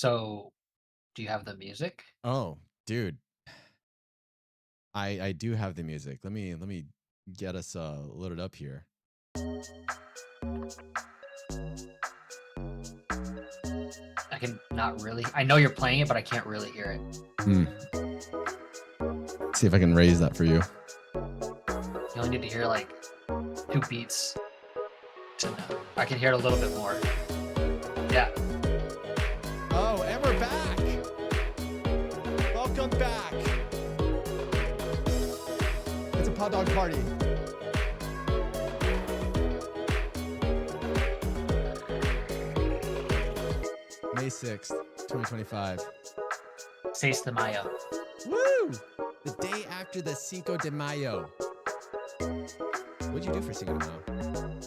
So, do you have the music? Oh, dude, I do have the music. Let me get us loaded up here. I can not really. I know you're playing it, but I can't really hear it. Hmm. See if I can raise that for you. You only need to hear like two beats to know. I can hear it a little bit more. Yeah. Oh, and we're back. Welcome back. It's a pod dog party. May 6th, 2025. 6 de Mayo. Woo! The day after the Cinco de Mayo. What'd you do for Cinco de Mayo?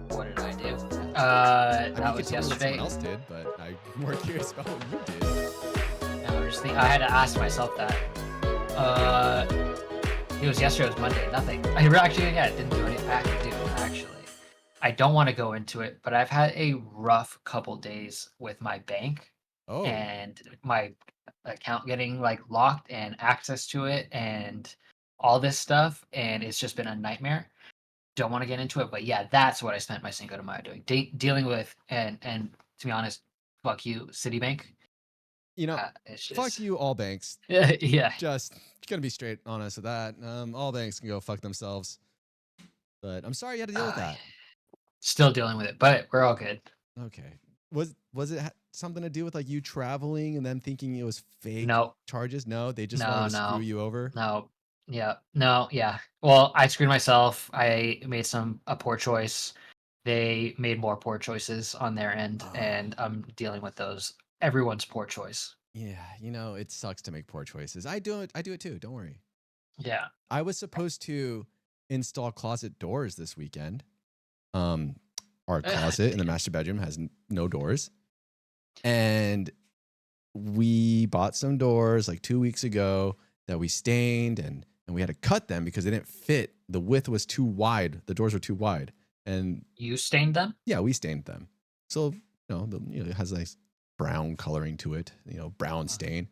What did I do? I mean, you That could was tell me what someone yesterday. else did, but I'm more curious about what you did. I was just thinking, I had to ask myself that. Uh, it was yesterday. It was Monday. Nothing. Actually, yeah, didn't do anything. Actually. I don't want to go into it, but I've had a rough couple days with my bank Oh, and my account getting like locked and access to it and all this stuff, and it's just been a nightmare. Don't want to get into it, but yeah, that's what I spent my Cinco de Mayo doing, dealing with, and to be honest, fuck you, Citibank. you know, It's fuck just you, all banks. yeah, Just gonna be straight honest with that. All banks can go fuck themselves. But I'm sorry you had to deal with uh, that. still dealing with it, but we're all good. Okay. Was it something to do with like you traveling and them thinking it was fake No, charges? No, they just wanted no, to screw no, you over. no, yeah, no, yeah. Well, I screwed myself. I made a poor choice. They made more poor choices on their end, Oh, and I'm dealing with those. Everyone's poor choice. yeah. It sucks to make poor choices. I do it too. Don't worry. Yeah. I was supposed to install closet doors this weekend. Um, our closet in the master bedroom has no doors, and we bought some doors like 2 weeks ago that we stained and we had to cut them because they didn't fit. The width was too wide. The doors were too wide. And You stained them? yeah, we stained them. So, it has a nice brown coloring to it, brown Mhm. stain.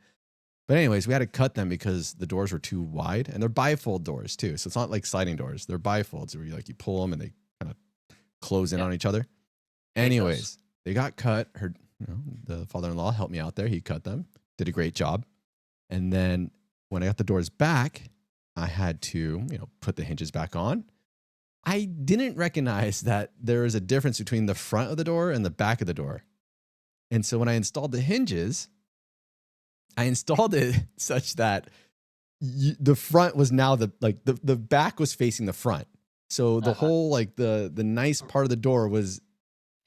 But anyways, we had to cut them because the doors were too wide and they're bifold doors too. So it's not like sliding doors. They're bifolds where you pull them and they kind of close in Yep, on each other. hate those. Anyways, they got cut. The father-in-law helped me out there. He cut them, did a great job. And then when I got the doors back, I had to, put the hinges back on. I didn't recognize that there is a difference between the front of the door and the back of the door. And so when I installed the hinges, I installed it such that the front was now the back was facing the front. So the Uh-huh. whole the nice part of the door was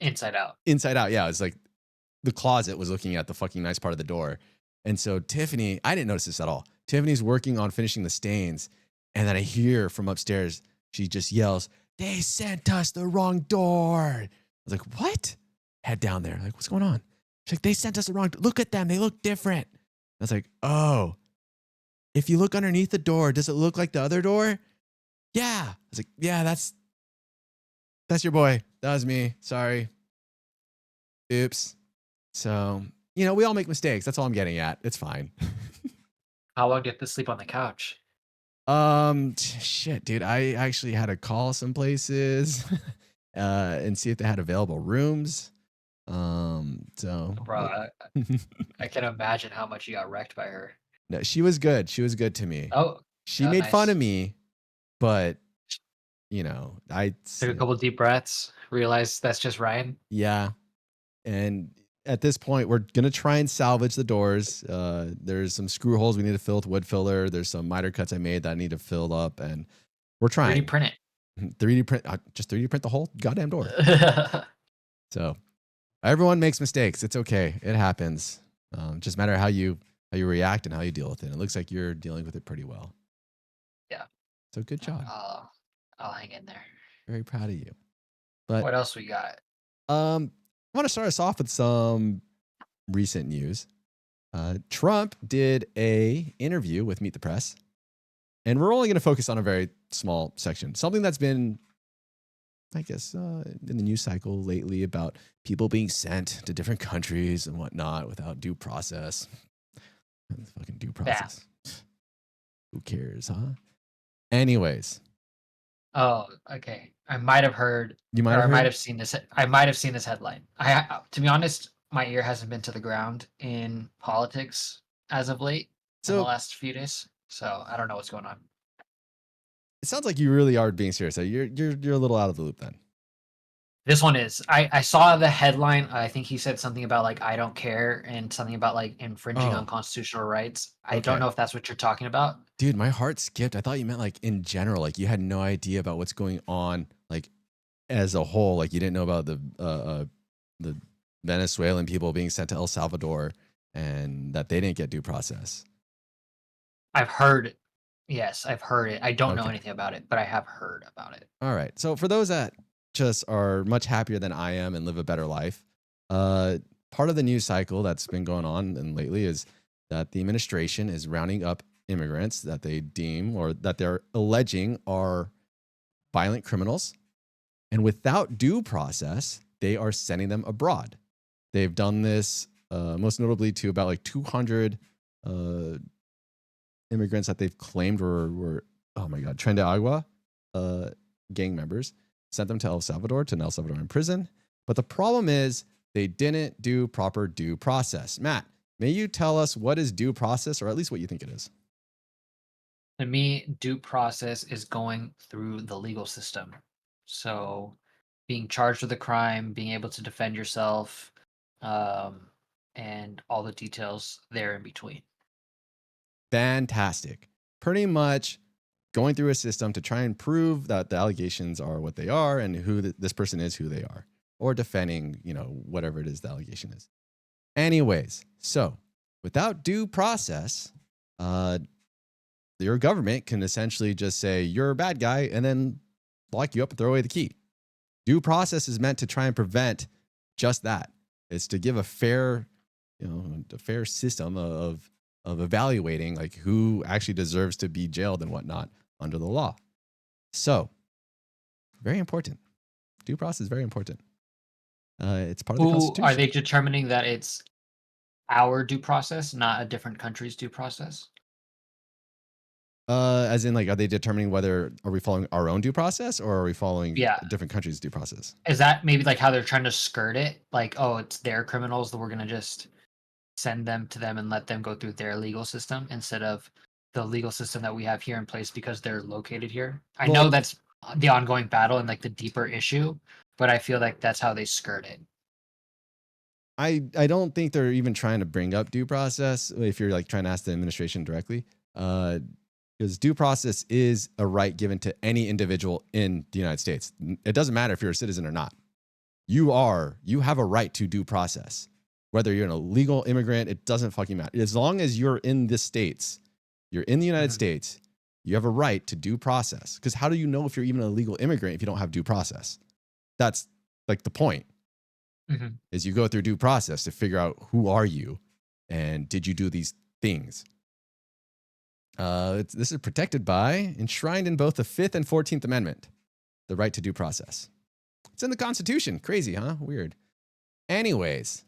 Inside out. inside out. Yeah, it's like the closet was looking at the fucking nice part of the door. And so Tiffany, I didn't notice this at all. Tiffany's working on finishing the stains. And then I hear from upstairs, she just yells, "They sent us the wrong door." I was like, "What?" Head down there. Like, what's going on? She's like, "They sent us the wrong Look at them. They look different." I was like, "Oh, if you look underneath the door, does it look like the other door?" Yeah. I was like, "Yeah, that's your boy. That was me. Sorry. Oops." So, we all make mistakes. That's all I'm getting at. It's fine. How long do you have to sleep on the couch? Shit, dude. I actually had to call some places and see if they had available rooms. So Bro, I can imagine how much you got wrecked by her. no, she was good. She was good to me. Oh, She made fun nice. of me, but Took a couple deep breaths, realized that's just Ryan. yeah. And at this point, we're gonna try and salvage the doors. There's some screw holes we need to fill with wood filler. There's some miter cuts I made that I need to fill up, and we're 3D trying. print 3D print, just 3D print the whole goddamn door. it. So everyone makes mistakes. It's okay. It happens. Just matter how you react and how you deal with it. It looks like you're dealing with it pretty well. Yeah, So good job. I'll hang in there. Very proud of you. But What else we got? I want to start us off with some recent news. Trump did a interview with Meet the Press, and we're only going to focus on a very small section. Something that's been I guess, in the news cycle lately about people being sent to different countries and whatnot without due process. Fucking due Yeah. process. Who cares, huh? Anyways, Oh, okay. I might have heard, you might or have I might heard. have seen this. I might have seen this headline. To be honest, my ear hasn't been to the ground in politics as of late in the So last few days. So I don't know what's going on. it sounds like you really are being serious. So you're a little out of the loop then. This one is. I saw the headline. I think he said something about like I don't care and something about like infringing on Oh, constitutional rights. I don't okay. know if that's what you're talking about. Dude, my heart skipped. I thought you meant like in general, like you had no idea about what's going on, like as a whole. Like you didn't know about the Venezuelan people being sent to El Salvador and that they didn't get due process. I've heard. Yes, I've heard it. I don't know Okay. anything about it, but I have heard about it. All right. So for those that just are much happier than I am and live a better life, uh, part of the news cycle that's been going on and lately is that the administration is rounding up immigrants that they deem or that they're alleging are violent criminals, and without due process, they are sending them abroad. They've done this most notably to about like 200 uh, immigrants that they've claimed were oh my god, Tren Agua gang members, sent them to El Salvador, to an El Salvadoran prison. But the problem is they didn't do proper due process. Matt, may you tell us what is due process, or at least what you think it is? To me, due process is going through the legal system. So, being charged with a crime, being able to defend yourself, um, and all the details there in between. Fantastic. Pretty much going through a system to try and prove that the allegations are what they are and who this person is, who they are, or defending, whatever it is the allegation is. Anyways, so without due process, your government can essentially just say you're a bad guy and then lock you up and throw away the key. Due process is meant to try and prevent just that. It's to give a fair system of evaluating like who actually deserves to be jailed and whatnot under the law. So, very important. Due process is very important. It's part of the Who are Constitution. they determining that it's our due process, not a different country's due process? As in, like, are they determining whether are we following our own due process or are we following Yeah. a different country's due process? Is that maybe like how they're trying to skirt it? Like, oh, it's their criminals that we're gonna just send them to them and let them go through their legal system instead of the legal system that we have here in place because they're located here. I know Well, that's the ongoing battle and like the deeper issue, but I feel like that's how they skirt it. I don't think they're even trying to bring up due process if you're like trying to ask the administration directly. Because due process is a right given to any individual in the United States. It doesn't matter if you're a citizen or not. You have a right to due process. Whether you're an illegal immigrant, it doesn't fucking matter. As long as you're in the States, you're in the United Mhm. States, you have a right to due process. Because how do you know if you're even a legal immigrant if you don't have due process? That's like the point. Mhm. Is you go through due process to figure out who are you and did you do these things. This is protected by, enshrined in both the 5th and 14th Amendment, the right to due process. It's in the Constitution. Crazy, huh? Weird. Anyways,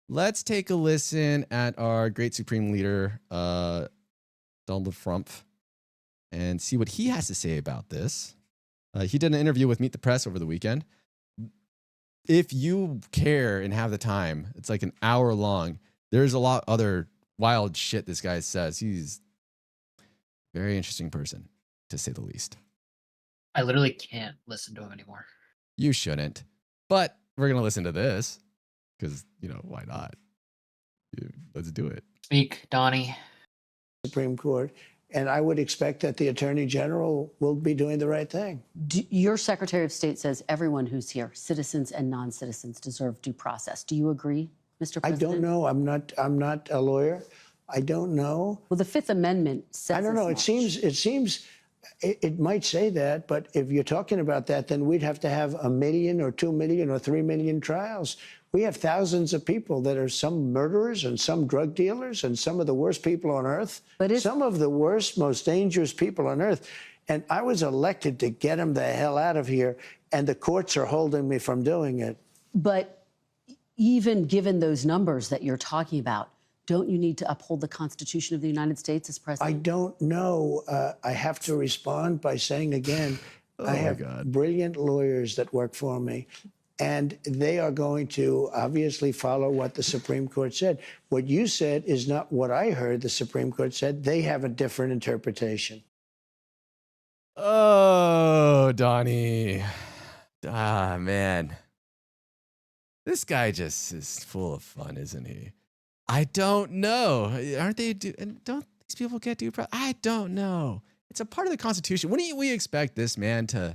let's take a listen at our great Supreme Leader, Donald Trump, and see what he has to say about this. He did an interview with Meet the Press over the weekend. If you care and have the time, it's like an hour long. There's a lot other wild shit this guy says. He's a very interesting person, to say the least. I literally can't listen to him anymore. You shouldn't. But we're going to listen to this because, why not? Let's do it. Speak, Donnie. Supreme Court, and I would expect that the Attorney General will be doing the right thing. Your Secretary of State says everyone who's here, citizens and non-citizens, deserve due process. Do you agree, Mr. President? I don't know. I'm not a lawyer. I don't know. Well, the Fifth Amendment says I don't know. as It seems it might say that, but if you're talking about that, then we'd have to have 1 million or 2 million or 3 million trials. We have thousands of people that are some murderers and some drug dealers and some of the worst people on earth. Some of the worst, most dangerous people on earth. And I was elected to get them the hell out of here. and the courts are holding me from doing it. But even given those numbers that you're talking about, don't you need to uphold the Constitution of the United States as I president? don't know. I have to respond by saying again, Oh I my have God. brilliant lawyers that work for me, and they are going to obviously follow what the Supreme Court said. What you said is not what I heard the Supreme Court said. They have a different interpretation. Oh, Donnie. Ah, man. This guy just is full of fun, isn't he? I don't know. Aren't they? Don't these people get due process? I don't know. It's a part of the Constitution. Wouldn't we expect this man to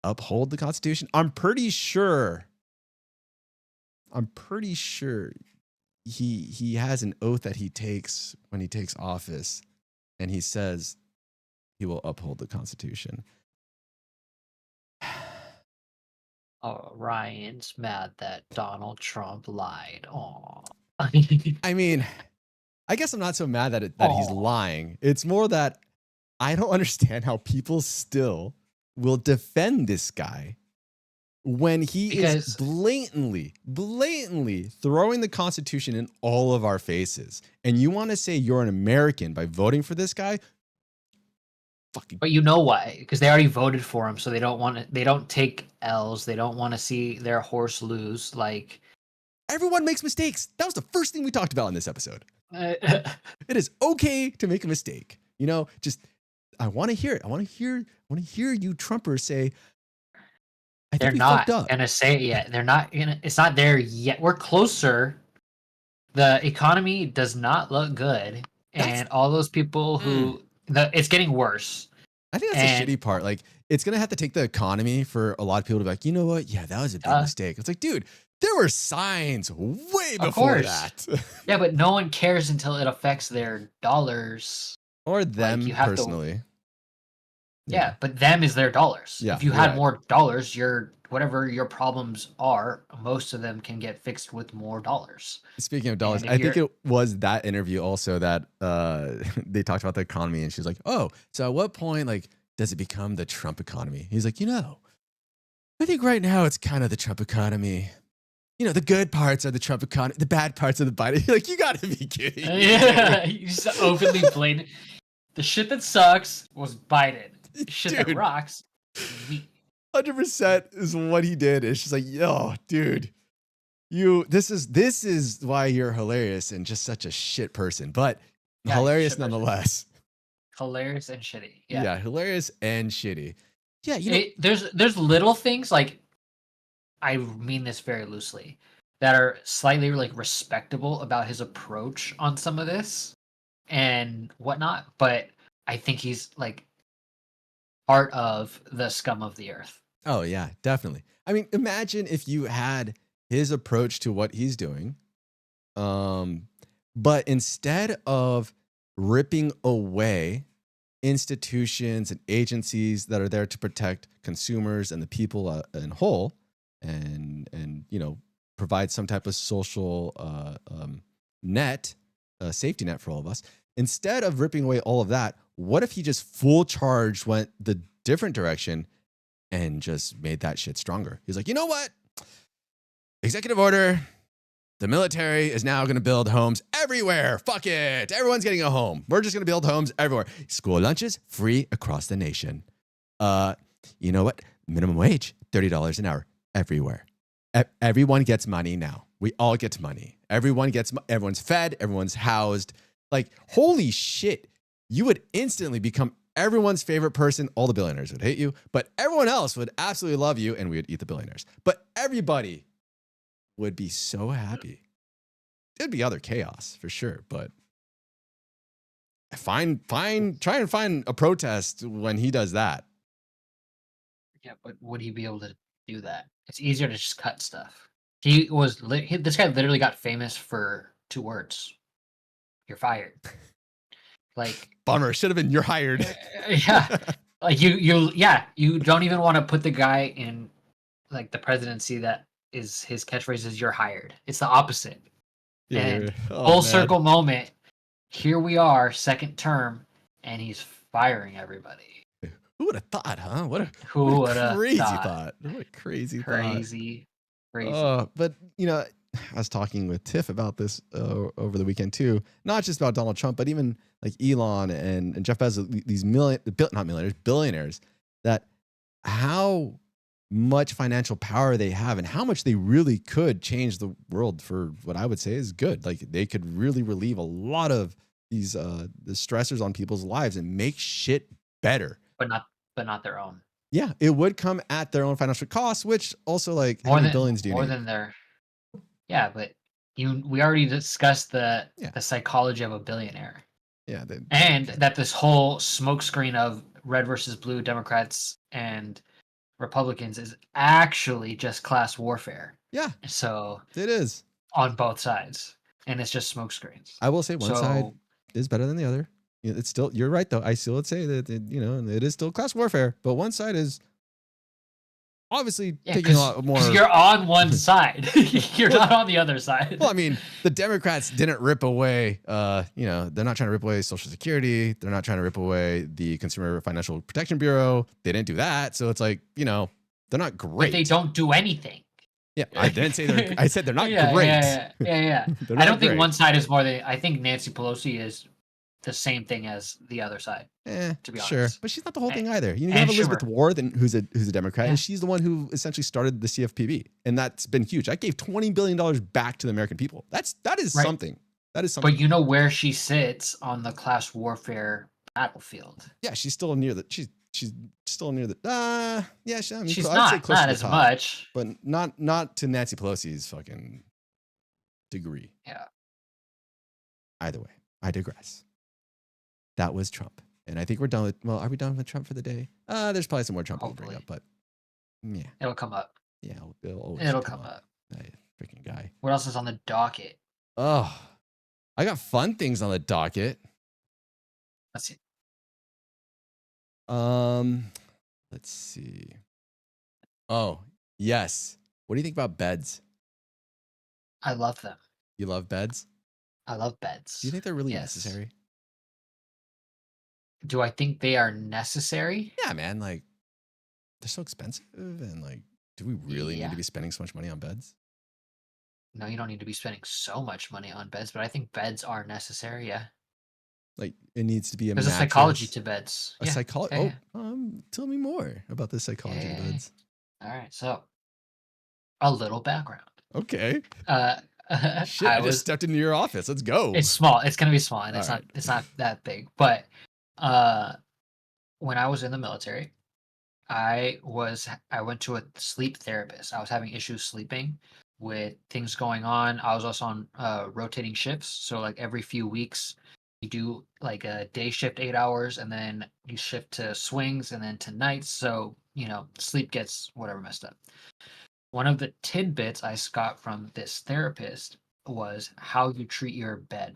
uphold the Constitution? I'm pretty sure he has an oath that he takes when he takes office, and he says he will uphold the Constitution. Oh, Ryan's mad that Donald Trump lied. Aw. I mean, I guess I'm not so mad that he's Aw. lying. It's more that I don't understand how people still will defend this guy when he is Because- blatantly throwing the Constitution in all of our faces. And you want to say you're an American by voting for this guy? Fucking But you know why? Because they already voted for him, so they don't want to. They don't take L's. They don't want to see their horse lose. Like everyone makes mistakes. That was the first thing we talked about in this episode. uh, It is okay to make a mistake. You know, just I want to hear it. I want to hear you Trumpers say, I think they're we not fucked up. gonna say it yet. They're not gonna. It's not there yet. We're closer. The economy does not look good, That's- and all those people who it's getting worse. I think that's And- the shitty part. Like, it's gonna have to take the economy for a lot of people to be like, you know what? Yeah, that was a big mistake. It's like, dude, there were signs way Of before course. that. Yeah, but no one cares until it affects their dollars. Or them you have to- personally. Yeah, but them is their dollars. Yeah, If you you're had right. more dollars, your whatever your problems are, most of them can get fixed with more dollars. Speaking of dollars, And if I think you're- it was that interview also that they talked about the economy, and she's like, "Oh, so at what point like does it become the Trump economy?" He's like, I think right now it's kind of the Trump economy. The good parts are the Trump economy, the bad parts are the Biden. You're like, you got to be kidding me. Yeah, you just openly blatant. The shit that sucks was Biden. The shit that Dude. rocks, me. 100% is what he did. It's just like, yo, dude, this is why you're hilarious and just such a shit person, but Yeah, hilarious shit person. nonetheless. Hilarious and shitty. Yeah. Yeah, hilarious and shitty. Yeah, There's little things like, I mean this very loosely, that are slightly like respectable about his approach on some of this and whatnot, but I think he's like part of the scum of the earth. Oh yeah, definitely. I mean, imagine if you had his approach to what he's doing, but instead of ripping away institutions and agencies that are there to protect consumers and the people in whole, and provide some type of social net, safety net for all of us. Instead of ripping away all of that, what if he just full charge went the different direction and just made that shit stronger? He's like, you know what? Executive order. The military is now going to build homes everywhere. Fuck it. Everyone's getting a home. We're just going to build homes everywhere. School lunches free across the nation. You know what? Minimum wage, $30 an hour everywhere. Everyone gets money now. We all get money. Everyone's fed. Everyone's housed. Like, holy shit. You would instantly become everyone's favorite person. All the billionaires would hate you, but everyone else would absolutely love you, and we would eat the billionaires. But everybody would be so happy. There'd be other chaos for sure, but try and find a protest when he does that. Yeah, but would he be able to do that? It's easier to just cut stuff. This guy literally got famous for 2 words. You're fired. Like, Bummer. Should have been you're hired. yeah, like you don't even want to put the guy in like the presidency that is his catchphrase is "you're hired." It's the opposite. And full circle moment. Here we are, second term, and he's firing everybody. Who would have thought, huh? What Who a would have crazy thought? thought. What a crazy thought. Crazy, crazy. But I was talking with Tiff about this over the weekend too. Not just about Donald Trump, but even like Elon and Jeff Bezos, these not millionaires, billionaires, that how much financial power they have and how much they really could change the world for what I would say is good. Like they could really relieve a lot of these the stressors on people's lives and make shit better. But not their own. Yeah, it would come at their own financial cost, which also like how More many than billions do you more need? than their. Yeah, but we already discussed the Yeah. psychology of a billionaire, Yeah, and that this whole smokescreen of red versus blue, Democrats and Republicans is actually just class warfare. yeah, So it is. on both sides, and it's just smokescreens. I will say one side So is better than the other. It's still, you're right though. I still would say that it is still class warfare, but one side is obviously yeah, taking a lot more. because you're on one side, you're not on the other side. Well, I mean, the Democrats didn't rip away. They're not trying to rip away Social Security. They're not trying to rip away the Consumer Financial Protection Bureau. They didn't do that, so it's like they're not great. But they don't do anything. Yeah, I didn't say they're. I said they're not Yeah, great. yeah. They're I not don't think great. one side is more than. I think Nancy Pelosi is the same thing as the other side. To be Sure, honest. but she's not the whole thing And- either. You and have Elizabeth Schumer. Warren, who's a Democrat, Yeah. and she's the one who essentially started the CFPB, and that's been huge. I gave $20 billion back to the American people. That is Right. something. That is something. But you know where she sits on the class warfare battlefield. Yeah, she's still near the. She's still near the. Yeah, I mean, She's I'd say not close to the as top, much. but not to Nancy Pelosi's fucking degree. Yeah. Either way, I digress. That was Trump, and I think we're done with. Well, are we done with Trump for the day? There's probably some more Trump we'll bring Hopefully. up, but yeah, It'll come up. it'll always It'll come up. That freaking guy. What else is on the docket? Oh, I got fun things on the docket. Let's see. Let's see. Oh, yes. What do you think about beds? I love them. You love beds? I love beds. Do you think they're really Yes. necessary? Do I think they are necessary? Yeah, man. Like, they're so expensive, and like, do we really need Yeah. to be spending so much money on beds? No, you don't need to be spending so much money on beds, but I think beds are necessary. Yeah. Like, it needs to be a There's a mattress. psychology to beds. A Yeah. psychology. yeah, Tell me more about the psychology of Yeah. beds. All right. So, a little background. Okay. Uh, Shit, I just stepped into your office. Let's go. It's small. It's gonna be small, and All right. it's not that big. But when I was in the military, I went to a sleep therapist. I was having issues sleeping with things going on. I was also on rotating shifts, so like every few weeks you do like a day shift 8 hours, and then you shift to swings, and then to nights. So sleep gets whatever messed up. One of the tidbits I got from this therapist was how you treat your bed.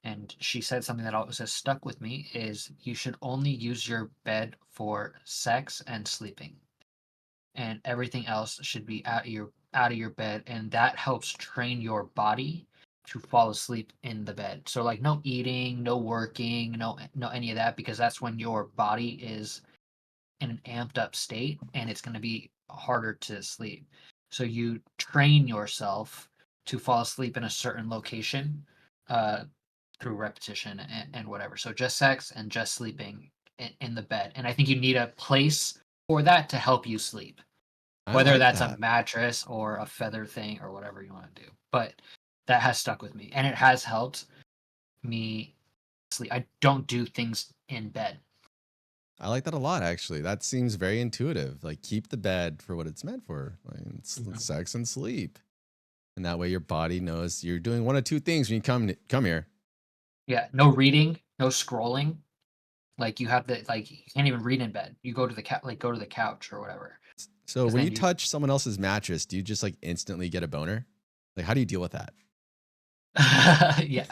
And she said something that always has stuck with me is you should only use your bed for sex and sleeping. And everything else should be out of your bed, and that helps train your body to fall asleep in the bed. So like no eating, no working, no any of that, because that's when your body is in an amped up state and it's going to be harder to sleep. So you train yourself to fall asleep in a certain location through repetition and whatever. So just sex and just sleeping in the bed. And I think you need a place for that to help you sleep, whether like that's that. a mattress or a feather thing or whatever you want to do. But that has stuck with me, and it has helped me sleep. I don't do things in bed. I like that a lot, actually. That seems very intuitive. Like, keep the bed for what it's meant for, like sex and sleep, and that way your body knows you're doing one of two things when you come here. Yeah, no reading, no scrolling. Like you can't even read in bed. You go to the go to the couch or whatever. So when then you touch someone else's mattress, do you just like instantly get a boner? Like, how do you deal with that? Yeah,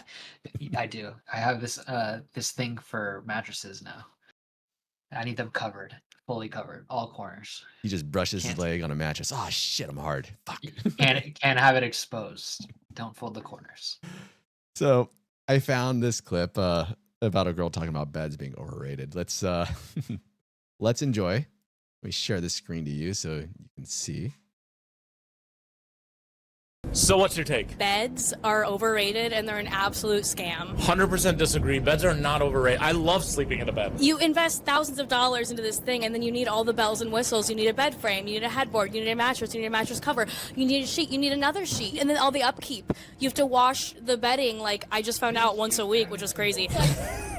I do. I have this thing for mattresses now. I need them covered, fully covered, all corners. He just brushes his Can't- leg on a mattress. Oh shit, I'm hard. Fuck. Can't have it exposed. Don't fold the corners. So I found this clip about a girl talking about beds being overrated. Let's let's enjoy. Let me share this screen to you so you can see. So what's your take? Beds are overrated and they're an absolute scam. 100% disagree. Beds are not overrated. I love sleeping in a bed. You invest thousands of dollars into this thing and then you need all the bells and whistles. You need a bed frame, you need a headboard, you need a mattress, you need a mattress cover, you need a sheet, you need another sheet, and then all the upkeep. You have to wash the bedding like I just found out once a week, which was crazy.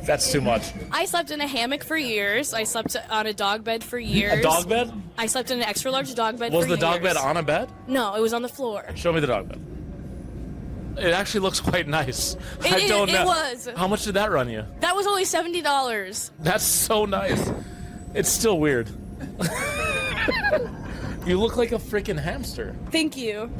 That's too much. I slept in a hammock for years. I slept on a dog bed for years. A dog bed? I slept in an extra large dog bed Was for the dog years. bed on a bed? No, it was on the floor. Show me the dog bed. It actually looks quite nice. I don't know. It was. How much did that run you? That was only $70. That's so nice. It's still weird. You look like a freaking hamster. Thank you.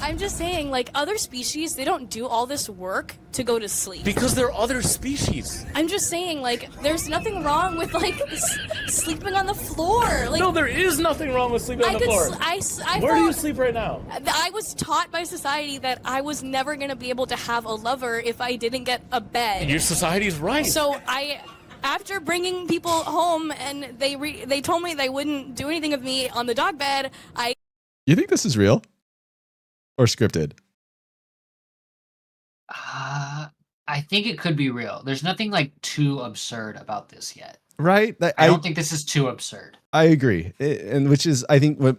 I'm just saying, like, other species, they don't do all this work to go to sleep. Because they're other species. I'm just saying, like, there's nothing wrong with, like, sleeping on the floor. Like, No, there is nothing wrong with sleeping on the floor. Where do you sleep right now? I was taught by society that I was never going to be able to have a lover if I didn't get a bed. Your society's right. So after bringing people home and they told me they wouldn't do anything with me on the dog bed, You think this is real or scripted? I think it could be real. There's nothing like too absurd about this yet. Right? I don't think this is too absurd. I agree, and which is I think what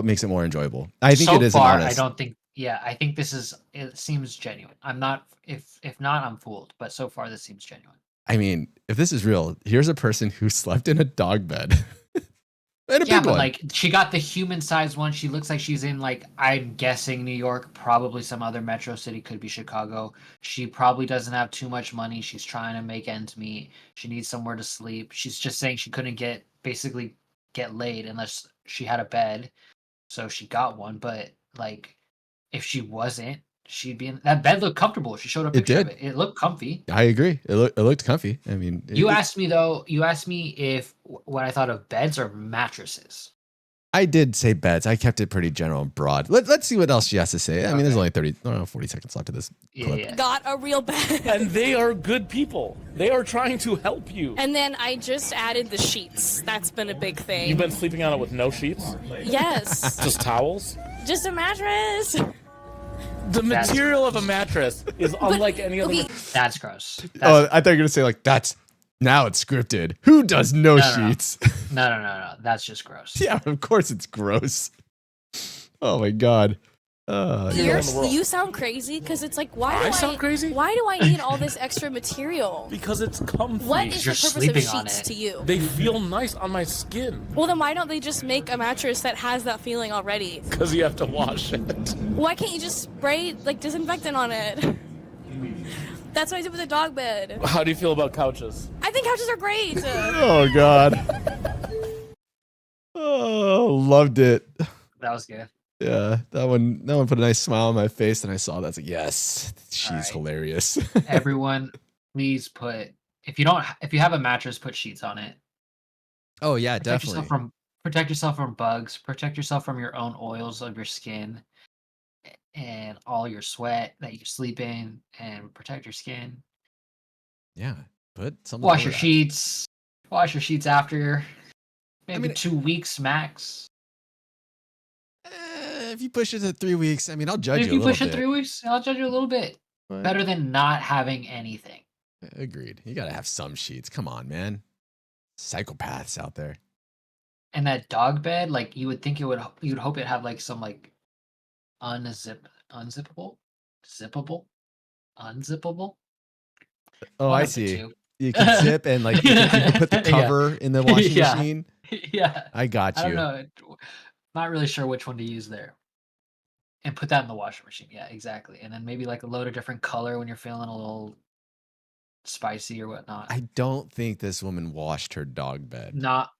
makes it more enjoyable. I think So it is far, honest. I don't think. Yeah, I think this is. It seems genuine. I'm not. If not, I'm fooled. But so far, this seems genuine. I mean, if this is real, here's a person who slept in a dog bed. And a Yeah, big but one. like she got the human-sized one. She looks like she's in like I'm guessing New York, probably some other metro city, could be Chicago. She probably doesn't have too much money. She's trying to make ends meet. She needs somewhere to sleep. She's just saying she couldn't basically get laid unless she had a bed. So she got one, but like if she wasn't, she'd be in that bed. Looked comfortable. She showed a picture of did. it. It looked comfy. I agree. It looked comfy. I mean, You asked me though. You asked me if what I thought of beds or mattresses. I did say beds. I kept it pretty general and broad. Let's see what else she has to say. I mean, there's only 40 seconds left of this clip. Yeah. got a real bed. And they are good people. They are trying to help you. And then I just added the sheets. That's been a big thing. You've been sleeping on it with no sheets? Yes. Just towels? Just a mattress. The material of a mattress is unlike any other. Okay. That's gross. Oh, I thought you were gonna say like now it's scripted. Who does no sheets? No. That's just gross. Yeah, of course it's gross. Oh my god. You sound crazy because it's like, why do I sound crazy? Why do I need all this extra material? Because it's comfy. What is the You're purpose of sleeping on sheets it. to you? They feel nice on my skin. Well, then why don't they just make a mattress that has that feeling already? Because you have to wash it. Why can't you just spray like disinfectant on it? That's what I did with the dog bed. How do you feel about couches? I think couches are great. Oh god. Oh, loved it. That was good. Yeah, that one put a nice smile on my face, and I saw that. I was like, yes, she's Alright. hilarious. Everyone, please put if you have a mattress, put sheets on it. Oh yeah, Protect yourself from bugs. Protect yourself from your own oils of your skin and all your sweat that you sleep in, and protect your skin. Yeah, put something. Wash over your that. sheets. Wash your sheets after maybe mean, 2 weeks max. If you push it to 3 weeks, I mean, I'll judge If you a you little push it bit. 3 weeks, I'll judge you a little bit. But- Better than not having anything. Agreed. You gotta have some sheets. Come on, man. Psychopaths out there. And that dog bed, like you would think you'd hope it have like some like unzippable, unzippable. Oh, One I of the see. two. You can zip and like you can put the Yeah. cover in the washing Yeah. machine. Yeah, I got I you. don't know. Not really sure which one to use there. And put that in the washing machine. Yeah, exactly. And then maybe like a load of different color when you're feeling a little spicy or whatnot. I don't think this woman washed her dog bed.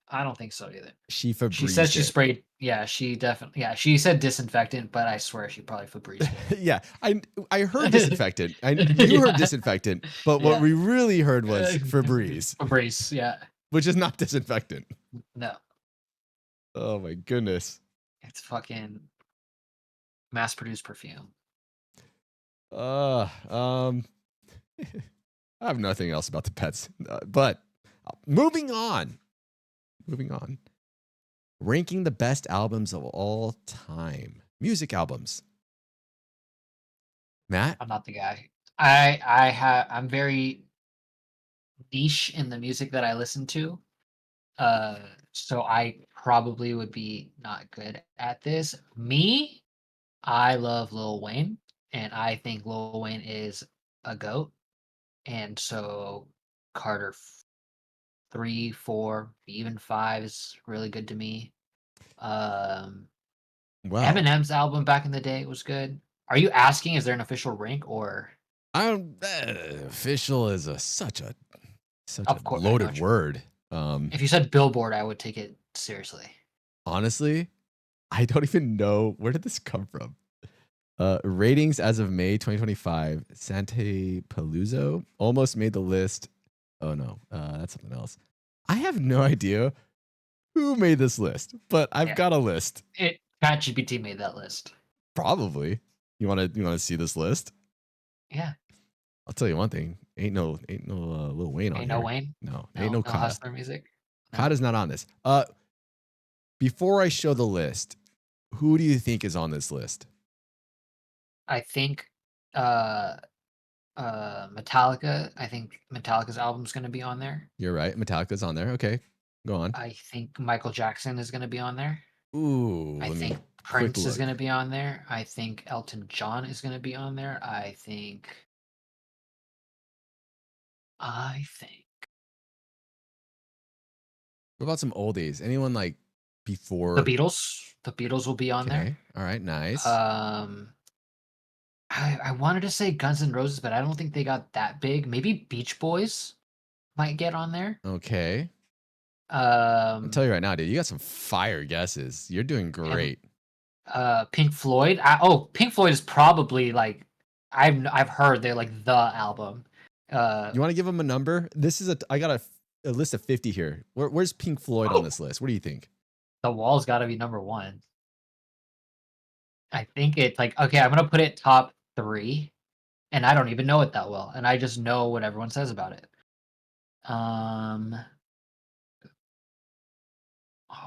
I don't think so either. She Febrezed She says she it. sprayed. Yeah, she definitely. Yeah, she said disinfectant, but I swear she probably Febrezed it. Yeah, I heard disinfectant. You heard disinfectant, but what Yeah. we really heard was Febreze, Febreze. Yeah. which is not disinfectant. No, Oh my goodness. it's fucking mass-produced perfume. I have nothing else about the pets, but moving on. Moving on. Ranking the best albums of all time. Music albums. Matt? I'm not the guy. I'm very niche in the music that I listen to. So I probably would be not good at this. Me, I love Lil Wayne, and I think Lil Wayne is a goat. And so Carter 3, 4, even 5 is really good to me. Um, Well, Eminem's album back in the day was good. Are you asking, is there an official rank or? official is such a Of course, I know loaded what word. if you said Billboard, I would take it seriously. Honestly, I don't even know where did this come from. Ratings as of May 2025. Sante Paluzzo almost made the list. Oh no, that's something else. I have no idea who made this list, but I've Yeah. got a list. ChatGPT made that list. Probably. You want to see this list? Yeah. I'll tell you one thing. Ain't no Lil Wayne on Ain't here. no Wayne? No, No, ain't no no Kata. Hustler music? No. Kata's not on this. Before I show the list, who do you think is on this list? I think Metallica. I think Metallica's album's gonna be on there. You're right. Metallica's on there. Okay, go on. I think Michael Jackson is gonna be on there. Ooh, I let me think quick Prince is look. gonna be on there. I think Elton John is gonna be on there. I think What about some oldies? Anyone like before? the Beatles. The Beatles will be on there. Okay. All right. Nice. I wanted to say Guns N' Roses, but I don't think they got that big. Maybe Beach Boys might get on there. Okay. I'll Um, tell you right now, dude. You got some fire guesses. You're doing great. Pink Floyd. Pink Floyd is probably like I've heard they're like the album. You want to give them a number? This is I got a list of 50 here. Where's Pink Floyd on this list? What do you think? The Wall's got to be number 1. I think it's like okay. I'm gonna put it top 3, and I don't even know it that well, and I just know what everyone says about it. Oh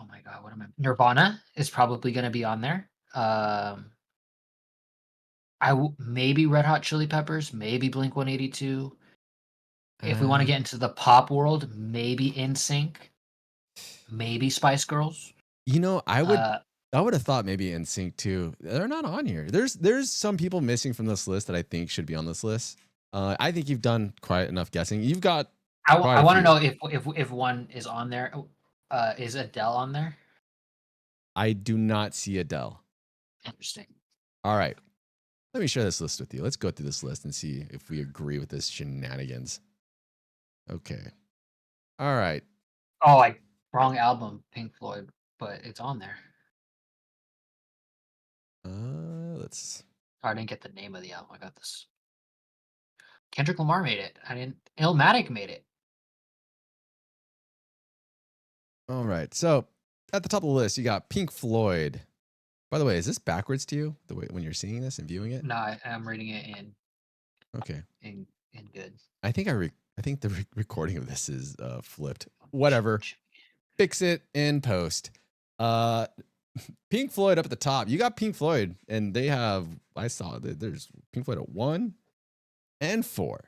my god, what am I? Nirvana is probably gonna be on there. Maybe Red Hot Chili Peppers, maybe Blink 182. If we want to get into the pop world, maybe NSYNC, maybe Spice Girls. You know, I would have thought maybe NSYNC too. They're not on here. There's some people missing from this list that I think should be on this list. I think you've done quite enough guessing. You've got. I want to know if one is on there. Is Adele on there? I do not see Adele. Interesting. All right. Let me share this list with you. Let's go through this list and see if we agree with this shenanigans. Okay. All right. Oh, wrong album, Pink Floyd, but it's on there. Let's. Oh, I didn't get the name of the album. I got this. Kendrick Lamar made it. I didn't. Illmatic made it. All right. So at the top of the list, you got Pink Floyd. By the way, is this backwards to you? The way when you're seeing this and viewing it? No, I'm reading it in. Okay. In good. I think I think the recording of this is flipped. Whatever. Fix it in post. Pink Floyd up at the top. You got Pink Floyd, and they have. I saw that there's Pink Floyd at 1 and 4.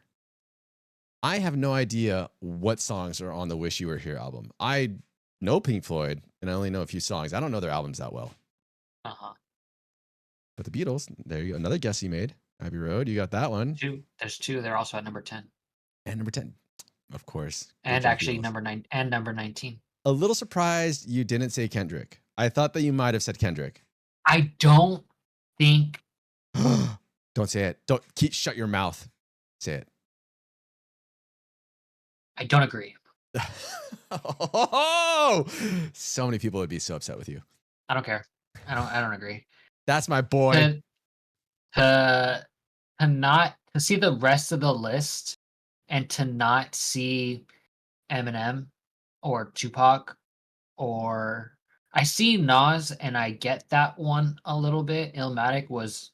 I have no idea what songs are on the Wish You Were Here album. I know Pink Floyd, and I only know a few songs. I don't know their albums that well. But the Beatles, there you go. Another guess you made. Abbey Road, you got that one. There's 2. They're also at number 10. And number 10, of course. And actually number 9 and number 19. A little surprised you didn't say Kendrick. I thought that you might have said Kendrick. I don't think. Don't say it. Shut your mouth. Say it. I don't agree. Oh, so many people would be so upset with you. I don't care. I don't agree. That's my boy. To see the rest of the list and to not see Eminem or Tupac or I see Nas and I get that one a little bit. Illmatic was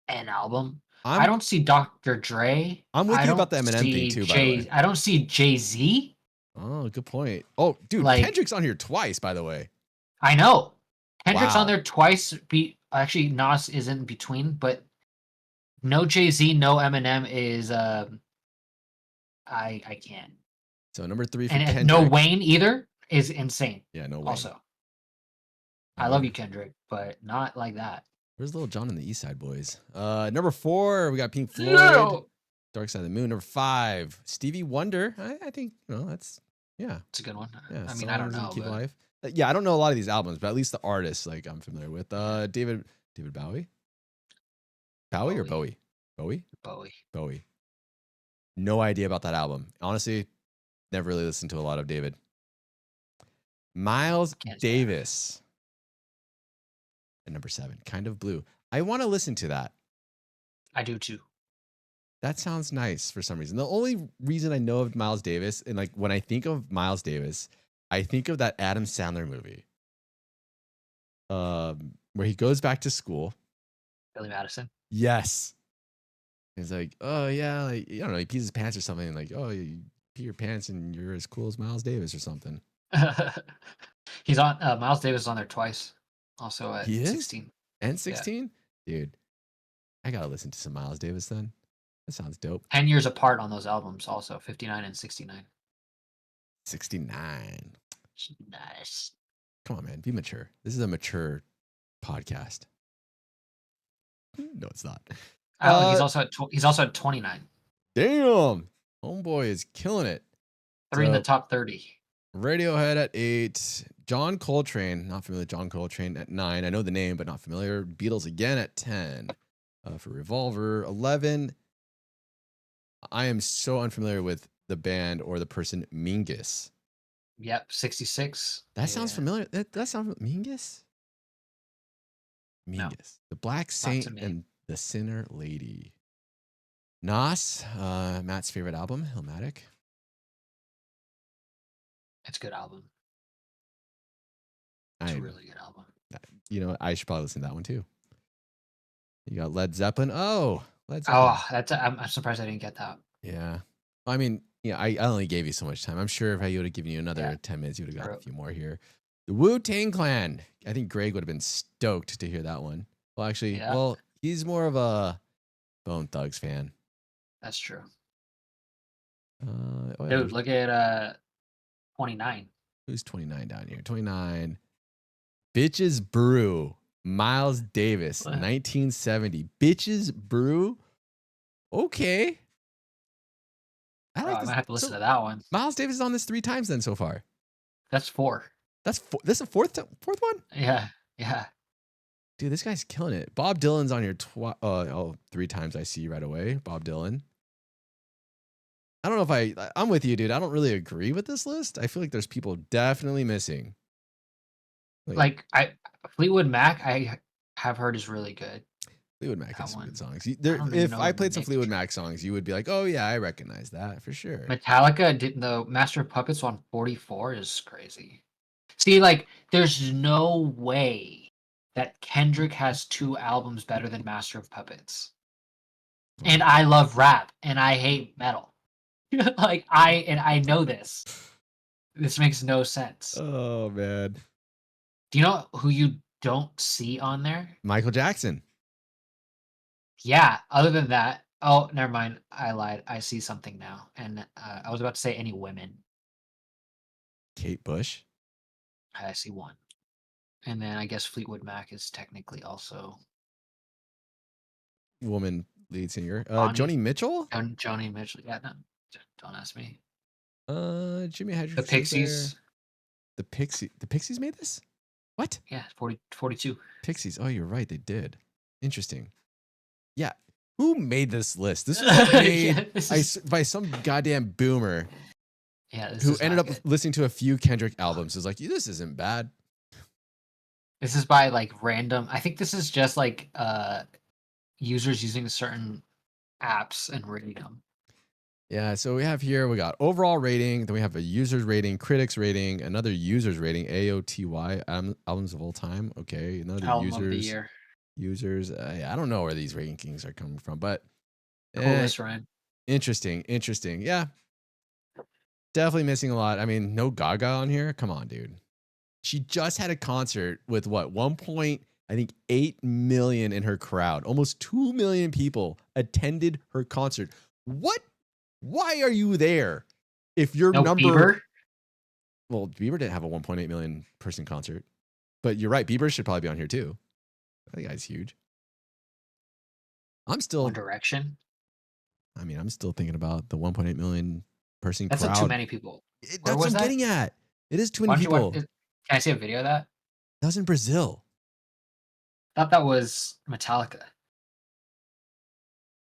an album. I don't see Dr. Dre. I'm with you about the Eminem thing too, by the way. I don't see Jay-Z. Oh, good point. Oh, dude, Like, Kendrick's on here twice, by the way. I know Kendrick's on Wow. there twice. Actually, Nas is in between, but no Jay-Z, no Eminem is I can't. So number 3 for And no Kendrick. Wayne either is insane. Yeah, no way. Also, I love you, Kendrick, but not like that. Where's Little John and the East Side Boys? Number 4, we got Pink Floyd. No! Dark Side of the Moon. Number 5, Stevie Wonder. I think, that's, yeah. It's a good one. Yeah, I mean, I don't Songs and know. Keep But Alive. Yeah, I don't know a lot of these albums, but at least the artists like I'm familiar with. David Bowie. Bowie or Bowie? Bowie? Bowie. No idea about that album. Honestly, never really listened to a lot of David. Miles Can't stand Davis. At number 7, Kind of Blue. I want to listen to that. I do too. That sounds nice for some reason. The only reason I know of Miles Davis, and like when I think of Miles Davis, I think of that Adam Sandler movie, where he goes back to school. Billy Madison. Yes. He's like, oh yeah, like I don't know, he pees his pants or something. Like, oh, you pee your pants and you're as cool as Miles Davis or something. He's on. Miles Davis is on there twice. Also at He is? 16. And 16, dude. I gotta listen to some Miles Davis then. That sounds dope. 10 years apart on those albums. Also 59 and 69. 69. Nice. Come on, man, be mature. This is a mature podcast. No, it's not. Oh, he's also at 29. Damn, homeboy is killing it. 3 in the So, top 30. Radiohead at 8. John Coltrane, not familiar with John Coltrane at 9. I know the name, but not familiar. Beatles again at 10. For Revolver, 11. I am so unfamiliar with the band or the person Mingus. Yep, 66. That sounds familiar. That sounds Mingus? No, Mingus. The Black not to Saint me. and the Sinner Lady. Nas, Matt's favorite album, Illmatic. It's a good album. It's a really good album. I should probably listen to that one too. You got Led Zeppelin. Oh, Led Zeppelin. Oh, I'm surprised I didn't get that. Yeah. I mean, I only gave you so much time. I'm sure if I would have given you another Yeah. 10 minutes, you would have got True. a few more here. The Wu-Tang Clan. I think Greg would have been stoked to hear that one. Well, actually, Yeah. he's more of a Bone Thugs fan. That's true. Oh, yeah, Dude, look at 29. who's 29 down here? 29. Bitches Brew. Miles Davis, What? 1970. Bitches Brew. Okay. I Oh, like I this. might have to listen So, to that one. Miles Davis is on this 3 times then so far. That's 4. This is a fourth one? Yeah. Dude, this guy's killing it. Bob Dylan's on here 3 times I see right away. Bob Dylan. I don't know if I'm with you, dude. I don't really agree with this list. I feel like there's people definitely missing. Like Fleetwood Mac, I have heard is really good. Fleetwood Mac That has some one. good songs. don't even If know I the played some name. Fleetwood Mac songs, you would be like, oh yeah, I recognize that for sure. Metallica did the Master of Puppets on 44 is crazy. See, like, there's no way that Kendrick has 2 albums better than Master of Puppets. And I love rap and I hate metal. Like I know this. This makes no sense. Oh man. Do you know who you don't see on there? Michael Jackson. Yeah, other than that, oh, never mind. I lied. I see something now. And I was about to say any women. Kate Bush. I see 1. And then I guess Fleetwood Mac is technically also Woman lead singer. Bonnie. Joni Mitchell. Joni Mitchell. Yeah, no, don't ask me. Jimi Hendrix. The is Pixies. there. The Pixies made this? What? Yeah, 42. Pixies. Oh, you're right. They did. Interesting. Yeah. Who made this list? This was made Yeah, this is- by some goddamn boomer Yeah, this who is ended not up good. listening to a few Kendrick albums. Is like, this isn't bad. This is by like random. I think this is just like users using certain apps and rating them. Yeah, so we have here, we got overall rating, then we have a user's rating, critics rating, another user's rating, AOTY, albums of all time. Okay, another Album of the users. year. Users. I don't know where these rankings are coming from, but Coolest, Ryan. interesting. Yeah. Definitely missing a lot. I mean, no Gaga on here. Come on, dude. She just had a concert with what 1.8 million in her crowd. Almost 2 million people attended her concert. What? Why are you there? If your No number, Bieber? well, Bieber didn't have a 1.8 million person concert, but you're right. Bieber should probably be on here too. That guy's huge. I'm still. One Direction? I mean, I'm still thinking about the 1.8 million person That's crowd. too many people. That's Where what was I'm that? getting at. It is too Why many don't you people. watch, can I see a video of that? That was in Brazil. I thought that was Metallica.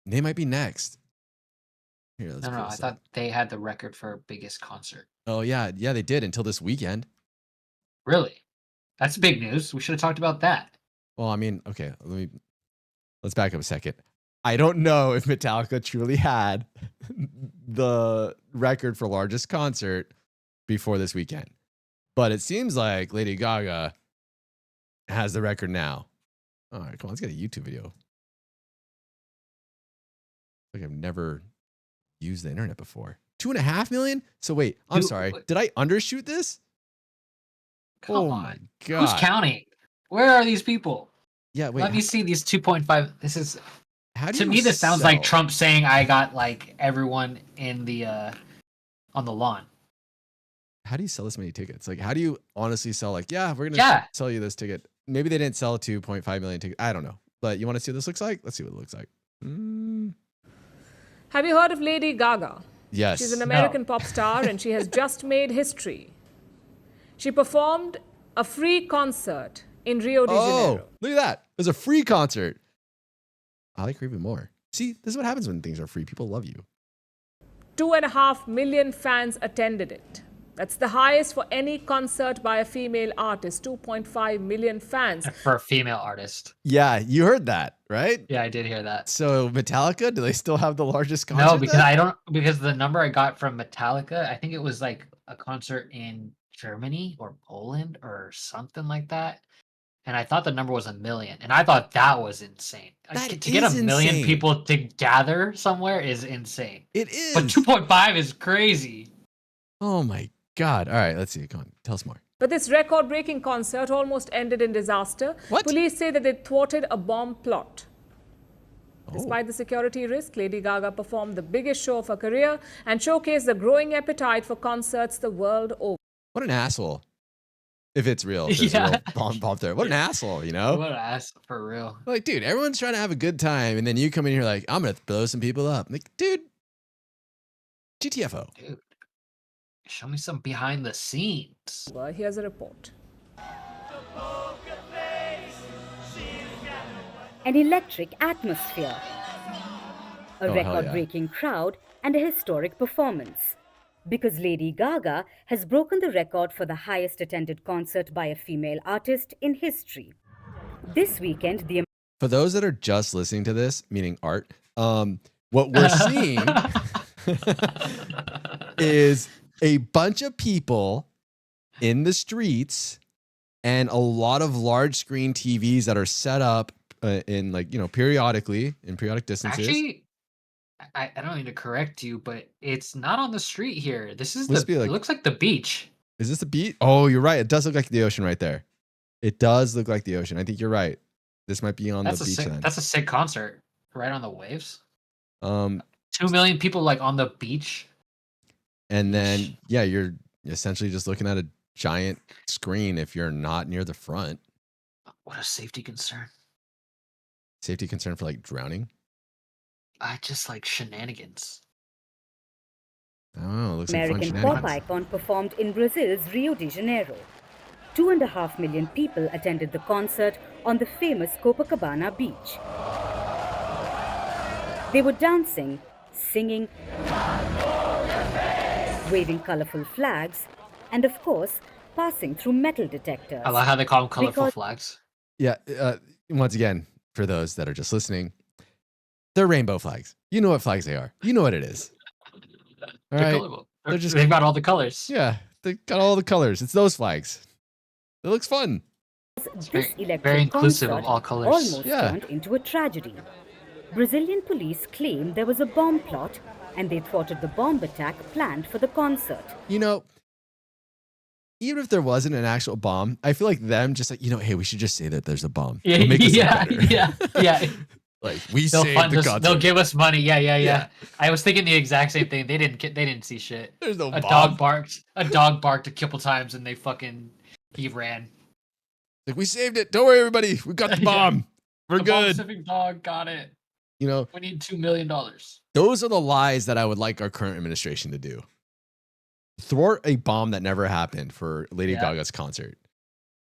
They might be next. Here, let's No, pull no, I this thought up. they had the record for biggest concert. Oh yeah, they did until this weekend. Really? That's big news. We should have talked about that. Well, I mean, okay, let's back up a second. I don't know if Metallica truly had the record for largest concert before this weekend, but it seems like Lady Gaga has the record now. All right, come on, let's get a YouTube video. Like I've never used the internet before. 2.5 million? So wait, I'm sorry. Did I undershoot this? Come Oh on. my god. Who's counting? Where are these people? Yeah, wait. Let me see these 2.5. This is How do to you me. This sounds sell- like Trump saying I got like everyone in the on the lawn. How do you sell this many tickets? Like, how do you honestly sell? Like, yeah, we're gonna sell you this ticket. Maybe they didn't sell 2.5 million tickets. I don't know. But you want to see what this looks like? Let's see what it looks like. Have you heard of Lady Gaga? Yes. She's an American pop star and she has just made history. She performed a free concert in Rio de Janeiro. Look at that. It was a free concert. I like her even more. See, this is what happens when things are free. People love you. 2.5 million fans attended it. That's the highest for any concert by a female artist. 2.5 million fans. For a female artist. Yeah, you heard that, right? Yeah, I did hear that. So Metallica, do they still have the largest concert? No, because then? because the number I got from Metallica, I think it was like a concert in Germany or Poland or something like that. And I thought the number was 1 million. And I thought that was insane. That to get is 1 million insane. people to gather somewhere is insane. It is. But 2.5 is crazy. Oh my God. All right, let's see. Come on. Tell us more. But this record-breaking concert almost ended in disaster. What? Police say that they thwarted a bomb plot. Oh. Despite the security risk, Lady Gaga performed the biggest show of her career and showcased the growing appetite for concerts the world over. What an asshole. If it's real. If there's a real bomb there. What an asshole, you know? What an ass for real. Like, dude, everyone's trying to have a good time. And then you come in here like, I'm going to blow some people up. Like, dude, GTFO. Dude, show me some behind the scenes. Well, here's a report. An electric atmosphere, a Oh, hell yeah. record-breaking crowd, and a historic performance. Because Lady Gaga has broken the record for the highest attended concert by a female artist in history. This weekend, the For those that are just listening to this, meaning Art, what we're seeing is a bunch of people in the streets and a lot of large screen TVs that are set up in like, you know, periodically in periodic distances. Actually, I don't mean to correct you, but it's not on the street here. This is Must the. be like- It looks like the beach. Is this the beach? Oh, you're right. It does look like the ocean right there. It does look like the ocean. I think you're right. This might be on That's the a beach sick, then. that's a sick concert, right on the waves. 2 2 million people like on the beach. And then, yeah, you're essentially just looking at a giant screen if you're not near the front. What a safety concern. Safety concern for like drowning. I just like shenanigans. I don't know. It looks like fun American pop shenanigans. icon performed in Brazil's Rio de Janeiro. 2.5 million people attended the concert on the famous Copacabana beach. They were dancing, singing, waving colorful flags, and of course, passing through metal detectors. I like how they call them colorful Because- flags. Yeah. Once again, for those that are just listening, they're rainbow flags. You know what flags they are. You know what it is. All They're right. colorful. They're just- They've got all the colors. Yeah. They got all the colors. It's those flags. It looks fun. This very electric inclusive of concert all colors. almost Yeah. turned into a tragedy. Brazilian police claim there was a bomb plot and they thwarted the bomb attack planned for the concert. You know, even if there wasn't an actual bomb, I feel like them just like, hey, we should just say that there's a bomb. Yeah, It'll make us look yeah, better. yeah. Like we They'll saved fund the us. concert. They'll give us money. Yeah. Yeah. I was thinking the exact same thing. They didn't see shit. There's no A bomb. dog barked. A dog barked a couple times, and he ran. Like we saved it. Don't worry, everybody. We got the Yeah. bomb. We're The good. Pacific dog got it. We need $2 million. those are the lies that I would like our current administration to do. Thwart a bomb that never happened for Lady Gaga's concert.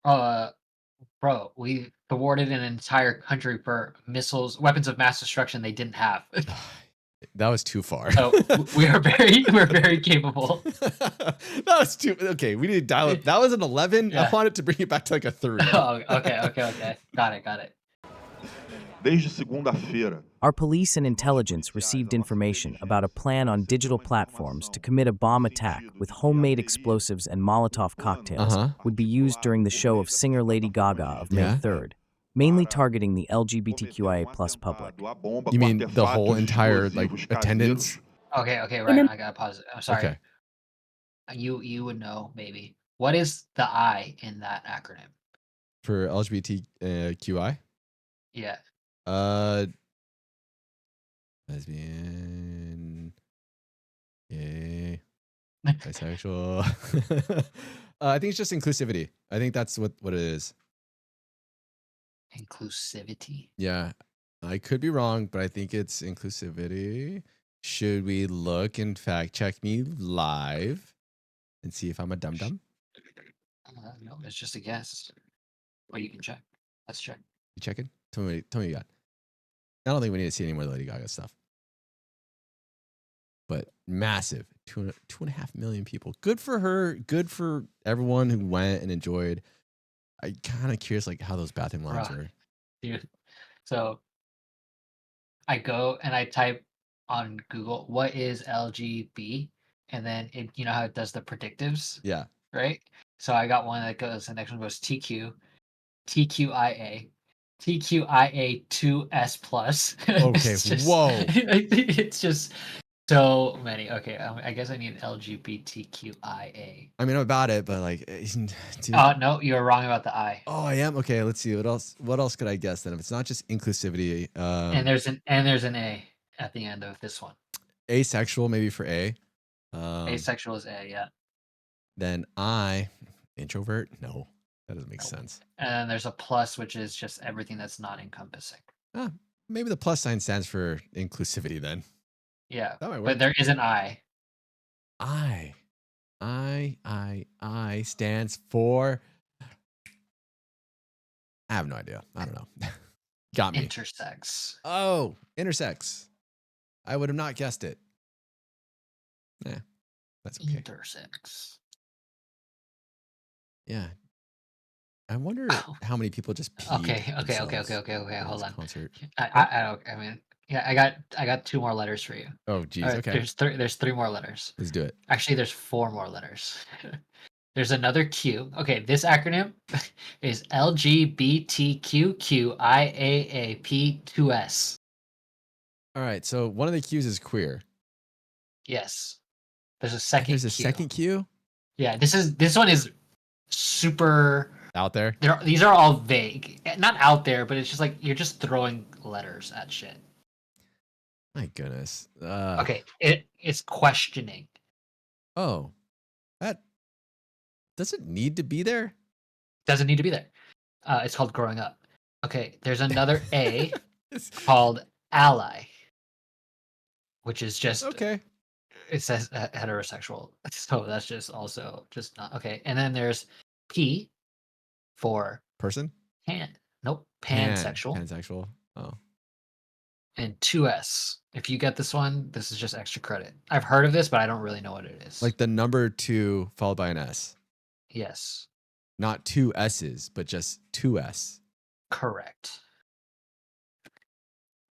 Bro, we thwarted an entire country for weapons of mass destruction they didn't have. That was too far. So we're very capable. That was too okay. We need to dial it. That was an 11. Yeah. I wanted to bring it back to like a 3. Oh, okay. Got it. Desde segunda-feira. Our police and intelligence received information about a plan on digital platforms to commit a bomb attack with homemade explosives and Molotov cocktails would be used during the show of singer Lady Gaga of May 3rd, mainly targeting the LGBTQIA+ public. You mean the whole entire like attendance? Okay, right. I gotta pause it. I'm sorry. Okay. You would know maybe. What is the I in that acronym? For LGBTQI? Yeah. Lesbian, gay, bisexual. I think it's just inclusivity. I think that's what it is. Inclusivity. Yeah, I could be wrong, but I think it's inclusivity. Should we look and fact check me live and see if I'm a dum-dum? No, it's just a guess. Or you can check. Let's check. You checking? Tell me what you got. I don't think we need to see any more Lady Gaga stuff. But massive. 2.5 million people. Good for her. Good for everyone who went and enjoyed. I kind of curious like how those bathroom lines were. Dude. So I go and I type on Google, what is LGB? And then you know how it does the predictives? Yeah. Right? So I got one that goes, the next one goes TQ, TQIA, TQIA2S plus. Okay, whoa. It's just so many. Okay, I guess I need LGBTQIA. I mean, I'm about it, but like, dude. No, you're wrong about the I. Oh, I am. Okay, let's see. What else could I guess then? If it's not just inclusivity, And there's an A at the end of this one. Asexual, maybe for A. Asexual is A, yeah. Then I, introvert. No, that doesn't make sense. And then there's a plus, which is just everything that's not encompassing. Maybe the plus sign stands for inclusivity then. Yeah, That might work. but there is an I. I stands for. I have no idea. I don't know. Got me. Intersex. Oh, intersex. I would have not guessed it. Yeah, that's okay. Intersex. Yeah. I wonder how many people just peed Okay. themselves Okay. at Hold this on. concert. I mean, yeah, I got 2 more letters for you. Oh, geez. All right, Okay. There's 3 more letters. Let's do it. Actually, there's 4 more letters. There's another Q. Okay, this acronym is LGBTQQIAAP2S. All right. So one of the Q's is queer. Yes. There's a second There's a Q. second Q Yeah, this one is super out there. these are all vague. Not out there, but it's just like you're just throwing letters at shit. My goodness. Okay, it's questioning. Oh, that doesn't need to be there. Doesn't need to be there. It's called growing up. Okay, there's another A called ally, which is just Okay. It says heterosexual, so that's just also just not okay. And then there's P for Person. pansexual, Pansexual. Oh. and 2S. If you get this one, this is just extra credit. I've heard of this, but I don't really know what it is. Like the number 2 followed by an S. Yes, Not 2 S's, but just 2S. correct.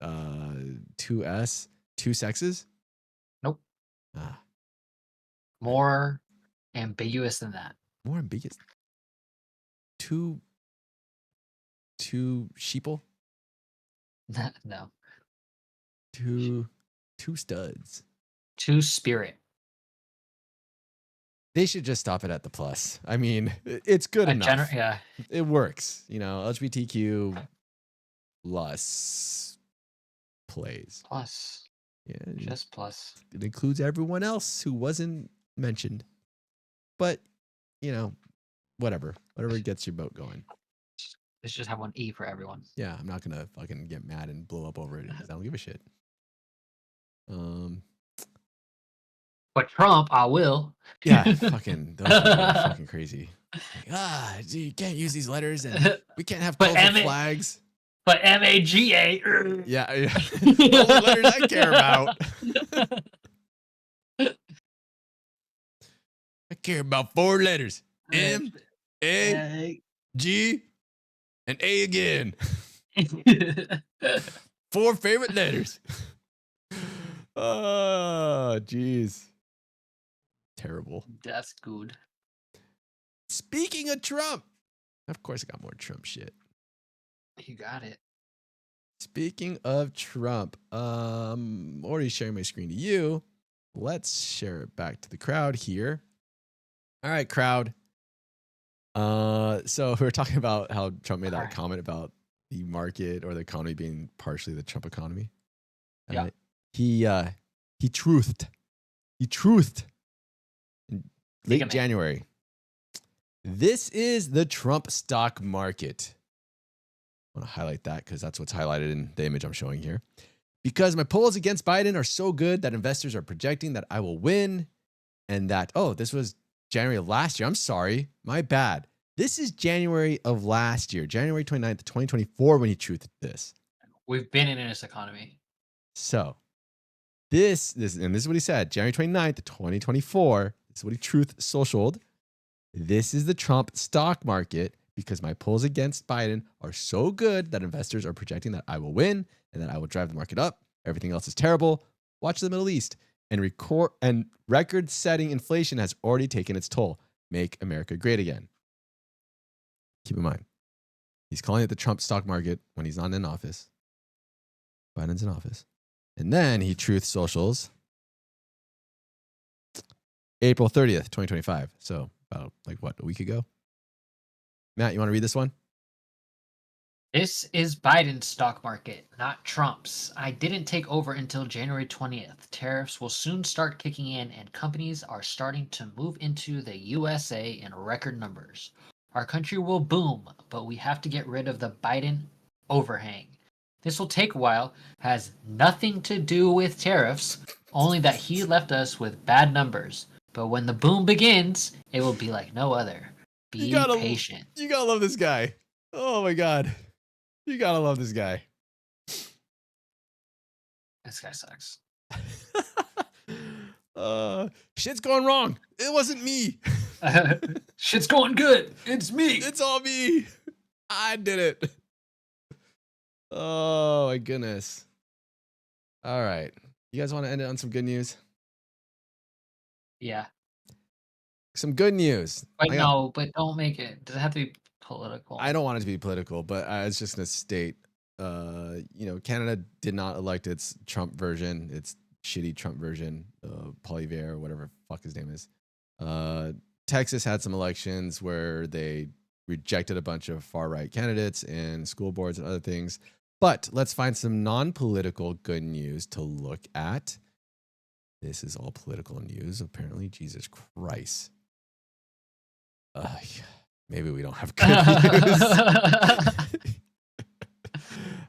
2S. 2 sexes. Nope. Ah, More ambiguous than that. more ambiguous. 2 sheeple. No. 2 studs. To Spirit. They should just stop it at the plus. I mean, it's good enough. Yeah. It works. You know, LGBTQ plus plays. Plus. Yeah. Just plus. It includes everyone else who wasn't mentioned. But, you know, whatever gets your boat going. Let's just have one E for everyone. Yeah, I'm not gonna fucking get mad and blow up over it because I don't give a shit. But Trump, I will. Yeah, fucking those people are fucking crazy. Like, you can't use these letters and we can't have colorful flags. But MAGA. Yeah. All the letters I care about. I care about 4 letters. M, A, G, and A again. 4 favorite letters. Oh, jeez. Terrible. That's good. Speaking of Trump, of course I got more Trump shit. You got it. Speaking of Trump, already sharing my screen to you. Let's share it back to the crowd here. All right, crowd. So we were talking about how Trump made that comment about the market or the economy being partially the Trump economy. Yeah. He truthed. He truthed in late January. This is the Trump stock market. I want to highlight that because that's what's highlighted in the image I'm showing here. Because my polls against Biden are so good that investors are projecting that I will win and that, this was January of last year. I'm sorry. My bad. This is January of last year, January 29th, 2024, when he truthed this. We've been in this economy. So this is what he said, January 29th, 2024. This is what he truth socialed. This is the Trump stock market because my polls against Biden are so good that investors are projecting that I will win and that I will drive the market up. Everything else is terrible. Watch the Middle East. And record-setting inflation has already taken its toll. Make America great again. Keep in mind, he's calling it the Trump stock market when he's not in office. Biden's in office. And then he truth socials April 30th, 2025. So about a week ago? Matt, you want to read this one? This is Biden's stock market, not Trump's. I didn't take over until January 20th. Tariffs will soon start kicking in, and companies are starting to move into the USA in record numbers. Our country will boom, but we have to get rid of the Biden overhang. This will take a while, has nothing to do with tariffs, only that he left us with bad numbers. But when the boom begins, it will be like no other. Be patient. You gotta love this guy. Oh my God. You gotta love this guy. This guy sucks. Shit's going wrong. It wasn't me. Shit's going good. It's me. It's all me. I did it. Oh my goodness. All right. You guys want to end it on some good news? Yeah. Some good news. But but don't make it. Does it have to be political? I don't want it to be political, but I was just going to state, Canada did not elect its Trump version, its shitty Trump version, Poilievre or whatever the fuck his name is. Texas had some elections where they rejected a bunch of far-right candidates and school boards and other things. But let's find some non-political good news to look at. This is all political news, apparently. Jesus Christ. Maybe we don't have good news.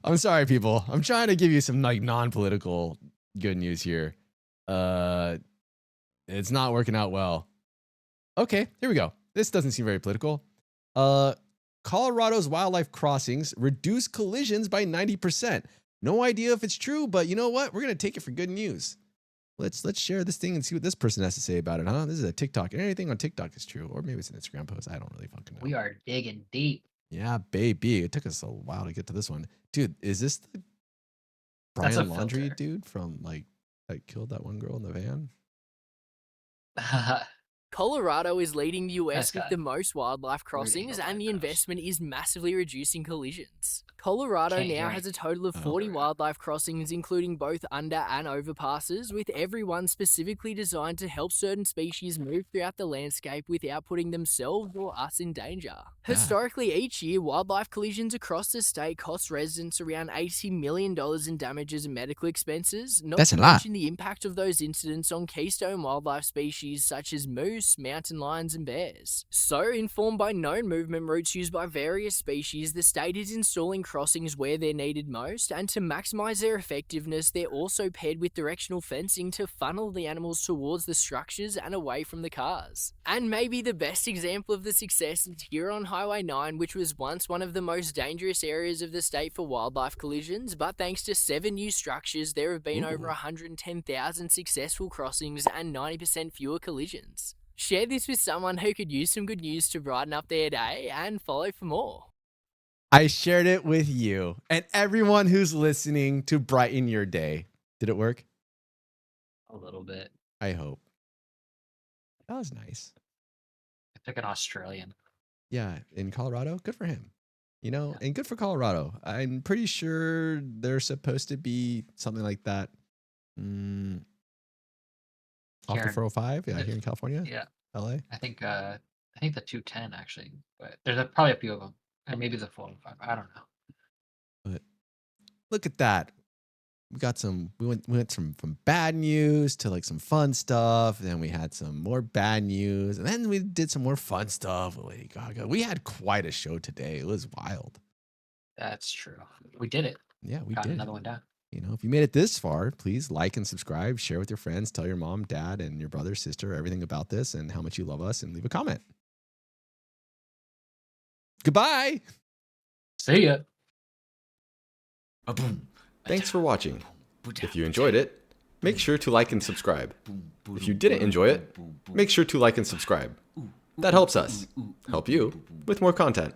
I'm sorry, people. I'm trying to give you some non-political good news here. It's not working out well. Okay, here we go. This doesn't seem very political. Colorado's wildlife crossings reduce collisions by 90%. No idea if it's true, but you know what? We're gonna take it for good news. Let's share this thing and see what this person has to say about it, huh? This is a TikTok, and anything on TikTok is true, or maybe it's an Instagram post. I don't really fucking know. We are digging deep. Yeah, baby. It took us a while to get to this one, dude. Is this the Brian Laundrie dude from that killed that one girl in the van? Colorado is leading the US Nice with guy. the most wildlife crossings, and the investment is massively reducing collisions. Colorado Can't now hear has a anything. total of 40 wildlife crossings, including both under and overpasses, with every one specifically designed to help certain species move throughout the landscape without putting themselves or us in danger. Historically, each year, wildlife collisions across the state cost residents around $80 million in damages and medical expenses, not That's to a lot. mention the impact of those incidents on keystone wildlife species such as moose, mountain lions, and bears. So, informed by known movement routes used by various species, the state is installing crossings where they're needed most, and to maximize their effectiveness, they're also paired with directional fencing to funnel the animals towards the structures and away from the cars. And maybe the best example of the success is here on Highway 9, which was once one of the most dangerous areas of the state for wildlife collisions, but thanks to 7 new structures, there have been over 110,000 successful crossings and 90% fewer collisions. Share this with someone who could use some good news to brighten up their day, and follow for more. I shared it with you and everyone who's listening to brighten your day. Did it work? A little bit. I hope. That was nice. I took an Australian. Yeah, in Colorado, good for him. You know, and good for Colorado. I'm pretty sure they're supposed to be something like that. Off the 405, yeah, here in California. Yeah, LA. I think the 210 actually, but there's probably a few of them, and maybe the 405. I don't know. But look at that. We got some. We went from bad news to like some fun stuff. Then we had some more bad news, and then we did some more fun stuff with Lady Gaga. We had quite a show today. It was wild. That's true. We did it. Yeah, we Got did. another one down. You know, if you made it this far, please like and subscribe, share with your friends, tell your mom, dad, and your brother, sister everything about this and how much you love us, and leave a comment. Goodbye. See ya. Thanks for watching. If you enjoyed it, make sure to like and subscribe. If you didn't enjoy it, make sure to like and subscribe. That helps us help you with more content.